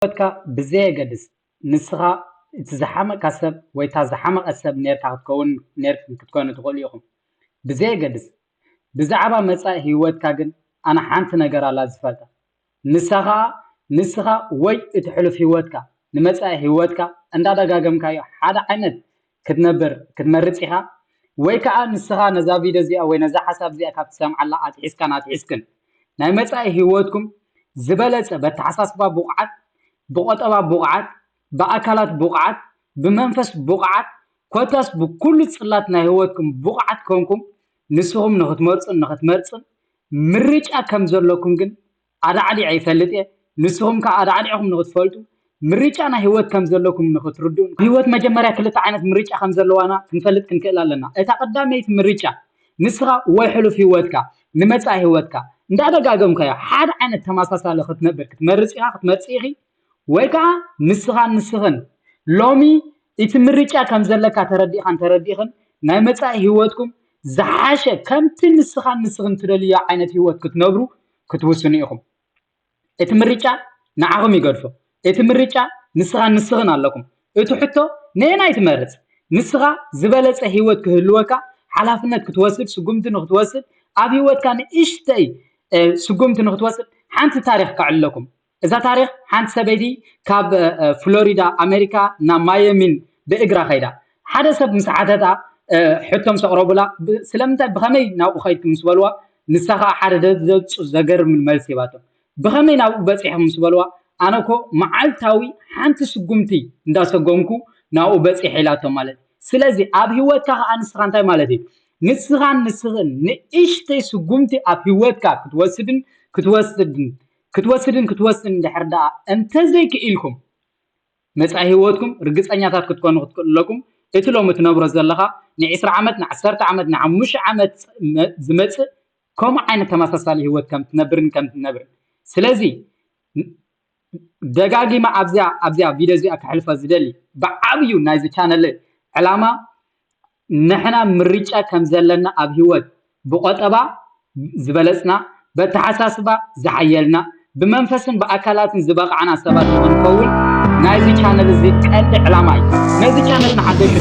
ሂወትካ ብዘይ ገድስ ንስኻ እትዝሓመቀ ሰብ ወይ እታ ዝሓመቀ ሰብ ነርካ ክትኮን ትኽእሉ ኢኹም ብዘይ ገድስ ብዛዕባ መጻኢ ሂወትካ ግን ኣነ ሓንቲ ነገር ኣላ ዝፈልጣ ንስኻ ወይ እትሕልፍ ሂወትካ ንመጻኢ ሂወትካ እንዳደጋገምካዮ ሓደ ዓይነት ክትመርጽ ኢኻ ወይ ከዓ ንስኻ ነዛ ቪድዮ እዚኣ ወይ ነዛ ሓሳብ እዚኣ ካብ ትሰምዓላ ኣትሒዝካን ናይ መጻኢ ሂወትኩም ዝበለጸ በተሓሳስባ ቡቕዓት ብቆጠባ ቡቕዓት በአካላት ቡቕዓት ብመንፈስ ቡቕዓት ኮታስ ብኩሉ ጽላት ናይ ሂወትኩም ቡቕዓት ኮንኩም ንስኹም ንኽትመርጽን ምርጫ ከም ዘለኩም ግን ኣዳዕሊ ኣይፈልጥ ንስኹም ከ ኣዳዕሊኹም ንኽትፈልጡ ምርጫ ናይ ሂወት ከም ዘለኩም ንኽትርድኡ ሂወት መጀመርያ ክልተ ዓይነት ምርጫ ከም ዘለዋና ክንፈልጥ ክንክእል ኣለና እታ ቀዳመይቲ ምርጫ ንስኻ ወይ ሕሉፍ ሂወትካ ንመጻኢ ሂወትካ እንዳደጋገምካዮ ሓደ ዓይነት ተመሳሳሊ ክትነብር ክትመርጽ ኢኻ ክትመርጽ ኢኺ ወይ ከዓ ንስኽን ሎሚ እቲ ምርጫ ከም ዘለካ ተረዲእኽን ናይ መጻኢ ሂወትኩም ዝሓሸ ከምቲ ንስኽን ትደልዮ ዓይነት ሂወት ክትነብሩ ክትውስኑ ኢኹም እቲ ምርጫ ንዓኹም ይገድፎ እቲ ምርጫ ንስኽን ኣለኩም እቲ ሕቶ ነየናይ ትመርጽ ንስኻ ዝበለጸ ሂወት ክህልወካ ሓላፍነት ክትወስድ ስጉምቲ ንኽትወስድ ኣብ ሂወትካ ንእሽተይ ስጉምቲ ንኽትወስድ ሓንቲ ታሪኽ ከዕለኩም እዛ ታሪኽ ሓንቲ ሰበይቲ ካብ ፍሎሪዳ ኣሜሪካ ናብ ማያሚን ብእግራ ኸይዳ ሓደ ሰብ ምስ ዓተታ ሕቶም ሰቕረቡላ ስለምንታይ ብኸመይ ናብኡ ኸይድኩም ምስ በልዋ ንሳኻ ሓደ ዘገርም መልሲ ሂባቶ ብኸመይ ናብኡ በፂሕኩም ምስ በልዋ ኣነኮ መዓልታዊ ሓንቲ ስጉምቲ እንዳሰጎምኩ ናብኡ በፂሕ ኢላቶ ማለት ስለዚ ኣብ ሂወትካ ከዓ ንስኻ እንታይ ማለት እዩ ንስኽን ንእሽተይ ስጉምቲ ኣብ ሂወትካ ክትወስድን እንድሕር ደኣ እንተዘይክኢልኩም መጻኢ ሂወትኩም ርግፀኛታት ክትኮኑ ክትክእለኩም እቲ ሎሚ ትነብሮ ዘለኻ ን20 ዓመት ን10 ዓመት ን5 ዓመት ዝመጽእ ከምኡ ዓይነት ተመሳሳሊ ሂወት ከም ትነብርን ስለዚ ደጋጊማ ኣብዚኣ ቪድዮ እዚኣ ክሕልፈ ዝደሊ ብዓብዩ ናይዚ ቻነል ዕላማ ንሕና ምርጫ ከም ዘለና ኣብ ሂወት ብቆጠባ ዝበለጽና በተሓሳስባ ዝሓየልና ብመንፈስን በአካላትን ዝበቕዓና ሰባት ንኽንከውን ናይዚ ቻነል እዚ ቀንዲ ዕላማ እዩ ነዚ ቻነል ንሓደሽ